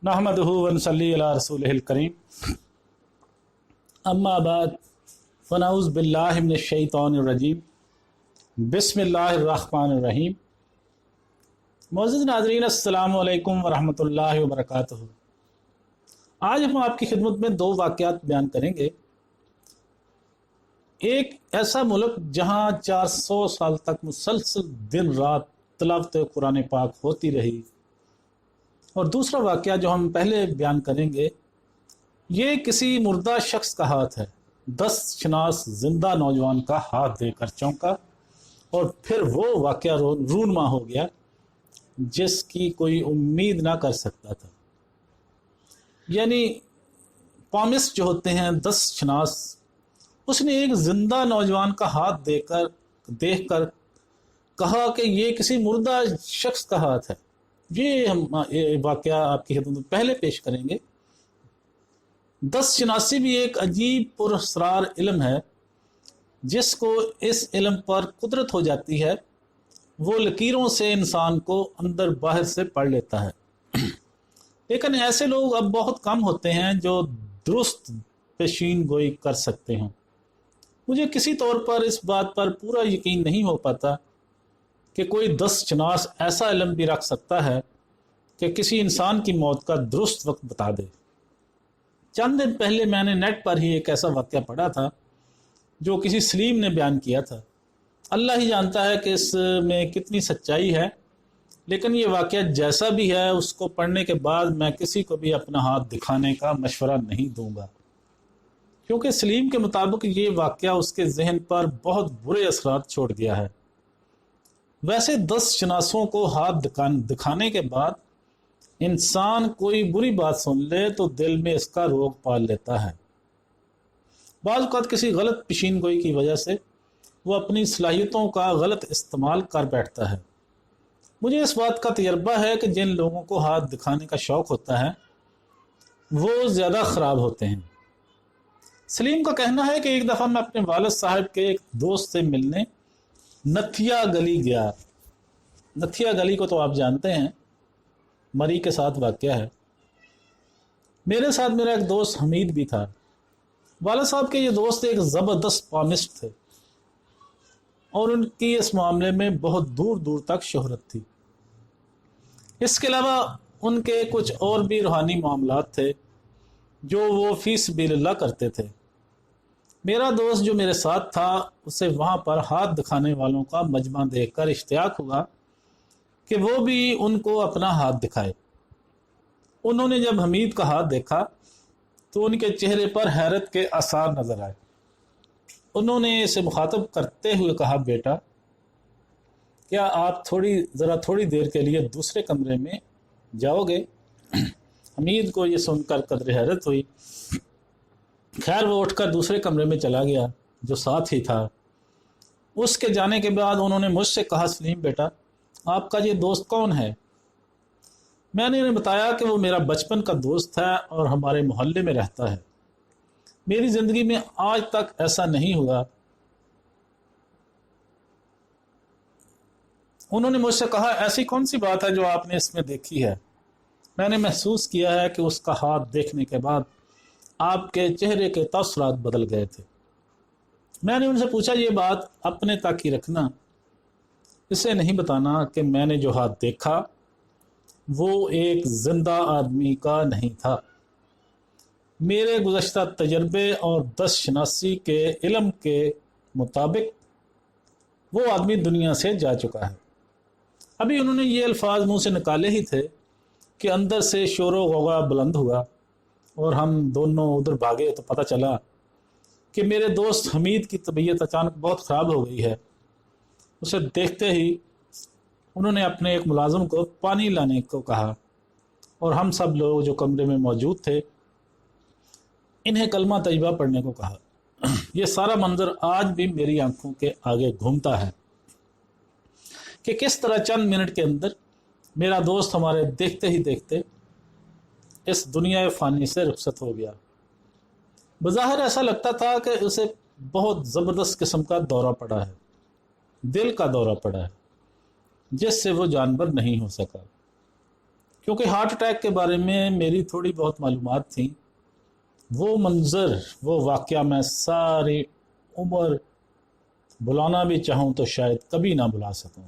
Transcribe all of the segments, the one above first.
नहमदुहु व नसल्ली अला रसूलिहिल करीम अम्मा बाद फनऊज़ बिल्लाहि मिनश शैतानिर रजीम बिस्मिल्लाहिर रहमानिर रहीम। मौजूद नाज़रीन अस्सलामु अलैकुम व रहमतुल्लाहि व बरकातुहू। आज हम आपकी खिदमत में दो वाक़यात बयान करेंगे। एक ऐसा मुल्क जहाँ 400 साल तक मुसलसल दिन रात तिलावत कुरान पाक होती रही, और दूसरा वाक़या जो हम पहले बयान करेंगे ये किसी मुर्दा शख्स का हाथ है। 10 शनास जिंदा नौजवान का हाथ देकर चौंका और फिर वो वाक़या रूनमा हो गया जिसकी कोई उम्मीद ना कर सकता था। यानी पामिस जो होते हैं 10 शनास, उसने एक जिंदा नौजवान का हाथ देखकर कहा कि ये किसी मुर्दा शख्स का हाथ है। ये हम वाक़या आपकी खिदमत में पहले पेश करेंगे। 10 शनासी भी एक अजीब पुरअसरार इल्म है जिसको इस इल्म पर कुदरत हो जाती है, वो लकीरों से इंसान को अंदर बाहर से पढ़ लेता है। लेकिन ऐसे लोग अब बहुत कम होते हैं जो दुरुस्त पेशीन गोई कर सकते हों। मुझे किसी तौर पर इस बात पर पूरा यकीन नहीं हो पाता कि कोई 10 शनास ऐसा इल्म भी रख सकता है कि किसी इंसान की मौत का दुरुस्त वक्त बता दे। चंद दिन पहले मैंने नेट पर ही एक ऐसा वाक़या पढ़ा था जो किसी सलीम ने बयान किया था। अल्लाह ही जानता है कि इसमें कितनी सच्चाई है, लेकिन ये वाक़या जैसा भी है उसको पढ़ने के बाद मैं किसी को भी अपना हाथ दिखाने का मशवरा नहीं दूंगा, क्योंकि सलीम के मुताबिक ये वाक़या उसके जहन पर बहुत बुरे असरात छोड़ गया है। वैसे 10 शनासों को हाथ दिखाने के बाद इंसान कोई बुरी बात सुन ले तो दिल में इसका रोग पाल लेता है। बाज़ औक़ात किसी गलत पेशीन गोई की वजह से वो अपनी सलाहियतों का गलत इस्तेमाल कर बैठता है। मुझे इस बात का तजर्बा है कि जिन लोगों को हाथ दिखाने का शौक़ होता है वो ज़्यादा ख़राब होते हैं। सलीम का कहना है कि एक दफ़ा मैं अपने वालिद साहब के एक दोस्त से मिलने नथिया गली गया। नथिया गली को तो आप जानते हैं, मरी के साथ वाक़या है। मेरे साथ मेरा एक दोस्त हमीद भी था। वालिद साहब के ये दोस्त एक ज़बरदस्त पामिस्ट थे और उनकी इस मामले में बहुत दूर दूर तक शोहरत थी। इसके अलावा उनके कुछ और भी रूहानी मामलात थे जो वो फ़ी सबीलिल्लाह करते थे। मेरा दोस्त जो मेरे साथ था उसे वहाँ पर हाथ दिखाने वालों का मजमा देखकर इश्तियाक हुआ कि वो भी उनको अपना हाथ दिखाए। उन्होंने जब हमीद का हाथ देखा तो उनके चेहरे पर हैरत के आसार नज़र आए। उन्होंने इसे मुखातब करते हुए कहा, बेटा क्या आप थोड़ी देर के लिए दूसरे कमरे में जाओगे? हमीद को ये सुनकर कदर हैरत हुई। खैर वो उठकर दूसरे कमरे में चला गया जो साथ ही था। उसके जाने के बाद उन्होंने मुझसे कहा, सलीम बेटा आपका ये दोस्त कौन है? मैंने उन्हें बताया कि वो मेरा बचपन का दोस्त है और हमारे मोहल्ले में रहता है। मेरी ज़िंदगी में आज तक ऐसा नहीं हुआ। उन्होंने मुझसे कहा, ऐसी कौन सी बात है जो आपने इसमें देखी है? मैंने महसूस किया है कि उसका हाथ देखने के बाद आपके चेहरे के तसरात बदल गए थे। मैंने उनसे पूछा, ये बात अपने तक ही रखना, इसे नहीं बताना कि मैंने जो हाथ देखा वो एक जिंदा आदमी का नहीं था। मेरे गुज़श्ता तजर्बे और 10 शनासी के इल्म के मुताबिक वो आदमी दुनिया से जा चुका है। अभी उन्होंने ये अल्फाज मुँह से निकाले ही थे कि अंदर से शोर व गौगा बुलंद हुआ और हम दोनों उधर भागे तो पता चला कि मेरे दोस्त हमीद की तबीयत अचानक बहुत ख़राब हो गई है। उसे देखते ही उन्होंने अपने एक मुलाजिम को पानी लाने को कहा और हम सब लोग जो कमरे में मौजूद थे इन्हें कलमा तैयबा पढ़ने को कहा। यह सारा मंजर आज भी मेरी आंखों के आगे घूमता है कि किस तरह चंद मिनट के अंदर मेरा दोस्त हमारे देखते ही देखते इस दुनिया फ़ानी से रुखसत हो गया। बज़ाहिर ऐसा लगता था कि उसे बहुत ज़बरदस्त किस्म का दौरा पड़ा है, दिल का दौरा पड़ा है, जिससे वो जानवर नहीं हो सका। کیونکہ ہارٹ اٹیک کے بارے میں میری تھوڑی بہت معلومات تھیں، وہ منظر، وہ واقعہ میں ساری عمر بلانا بھی چاہوں تو شاید کبھی نہ بلا سکوں۔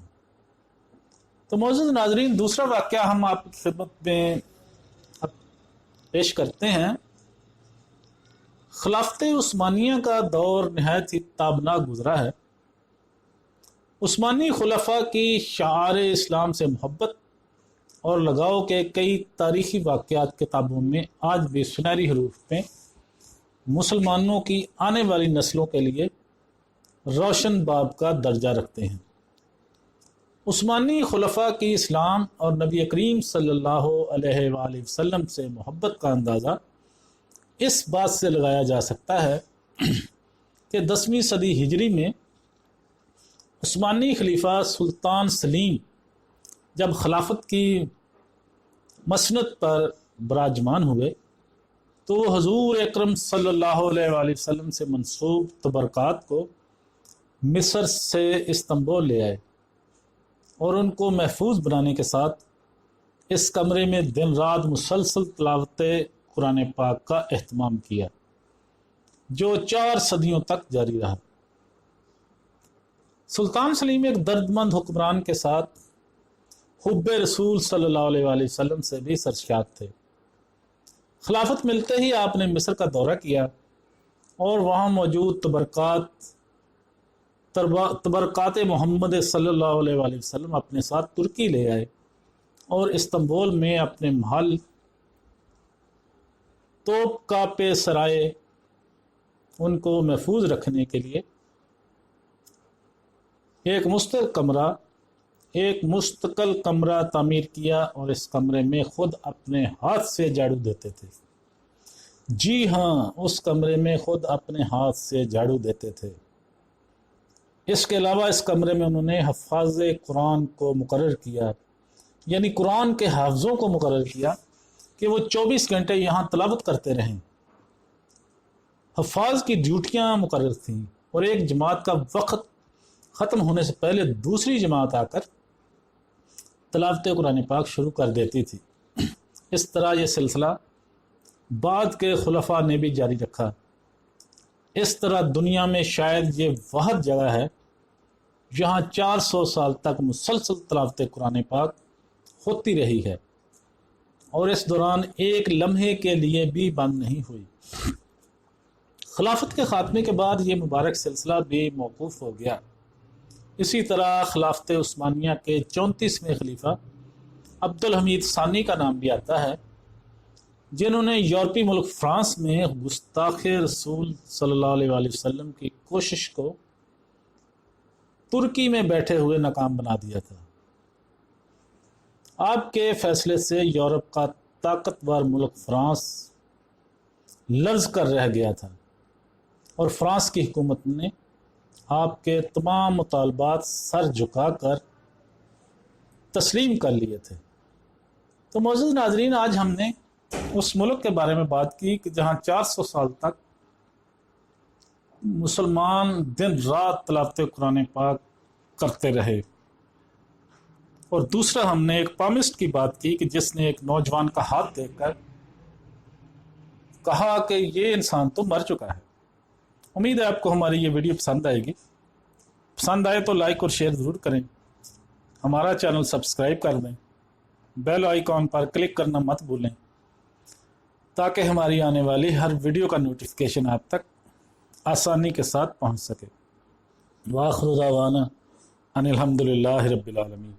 تو معزز ناظرین، دوسرا واقعہ ہم آپ کی خدمت میں پیش کرتے ہیں۔ خلافت عثمانیہ کا دور نہایت ہی تابناک گزرا ہے۔ عثمانی خلفاء کی شعار اسلام سے محبت اور لگاؤ کے کئی تاریخی واقعات کتابوں میں آج بھی سنہری حروف میں مسلمانوں کی آنے والی نسلوں کے لیے روشن باب کا درجہ رکھتے ہیں۔ عثمانی خلفاء کی اسلام اور نبی کریم صلی اللہ علیہ وآلہ وسلم سے محبت کا اندازہ اس بات سے لگایا جا سکتا ہے کہ 10ویں صدی ہجری میں عثمانی خلیفہ سلطان سلیم جب خلافت کی مسند پر براجمان ہوئے تو وہ حضور اکرم صلی اللہ علیہ وآلہ وسلم سے منسوب تبرکات کو مصر سے استنبول لے آئے اور ان کو محفوظ بنانے کے ساتھ اس کمرے میں دن رات مسلسل تلاوت قرآن پاک کا اہتمام کیا، جو 4 صدیوں تک جاری رہا۔ سلطان سلیم ایک دردمند حکمران کے ساتھ حب رسول صلی اللہ علیہ وآلہ وسلم سے بھی سرشاد تھے۔ خلافت ملتے ہی آپ نے مصر کا دورہ کیا اور وہاں موجود تبرکات محمد صلی اللہ علیہ وآلہ وسلم اپنے ساتھ ترکی لے آئے اور استنبول میں اپنے محل توپ کا پہ سرائے ان کو محفوظ رکھنے کے لیے ایک مستقل کمرہ تعمیر کیا اور اس کمرے میں خود اپنے ہاتھ سے جھاڑو دیتے تھے۔ جی ہاں، اس کمرے میں خود اپنے ہاتھ سے جھاڑو دیتے تھے۔ اس کے علاوہ اس کمرے میں انہوں نے حفاظ قرآن کو مقرر کیا، یعنی قرآن کے حافظوں کو مقرر کیا کہ وہ 24 گھنٹے یہاں تلاوت کرتے رہیں۔ حفاظ کی ڈیوٹیاں مقرر تھیں اور ایک جماعت کا وقت ختم ہونے سے پہلے دوسری جماعت آ کر تلاوت قرآن پاک شروع کر دیتی تھی۔ اس طرح یہ سلسلہ بعد کے خلفاء نے بھی جاری رکھا۔ اس طرح دنیا میں شاید یہ واحد جگہ ہے جہاں 400 سال تک مسلسل تلاوت قرآن پاک ہوتی رہی ہے اور اس دوران ایک لمحے کے لیے بھی بند نہیں ہوئی۔ خلافت کے خاتمے کے بعد یہ مبارک سلسلہ بھی موقوف ہو گیا۔ اسی طرح خلافت عثمانیہ کے 34ویں خلیفہ عبد الحمید ثانی کا نام بھی آتا ہے، جنہوں نے یورپی ملک فرانس میں گستاخ رسول صلی اللہ علیہ وآلہ وسلم کی کوشش کو ترکی میں بیٹھے ہوئے ناکام بنا دیا تھا۔ آپ کے فیصلے سے یورپ کا طاقتور ملک فرانس لرز کر رہ گیا تھا اور فرانس کی حکومت نے آپ کے تمام مطالبات سر جھکا کر تسلیم کر لیے تھے۔ تو معزز ناظرین، آج ہم نے اس ملک کے بارے میں بات کی کہ جہاں 400 سال تک مسلمان دن رات تلاوت قرآن پاک کرتے رہے، اور دوسرا ہم نے ایک پامسٹ کی بات کی کہ جس نے ایک نوجوان کا ہاتھ دیکھ کر کہا کہ یہ انسان تو مر چکا ہے۔ امید ہے آپ کو ہماری یہ ویڈیو پسند آئے گی۔ پسند آئے تو لائک اور شیئر ضرور کریں، ہمارا چینل سبسکرائب کر دیں، بیل آئیکن پر کلک کرنا مت بھولیں تاکہ ہماری آنے والی ہر ویڈیو کا نوٹیفیکیشن آپ تک آسانی کے ساتھ پہنچ سکے۔ وآخر دعوانا ان الحمدللہ رب العالمین۔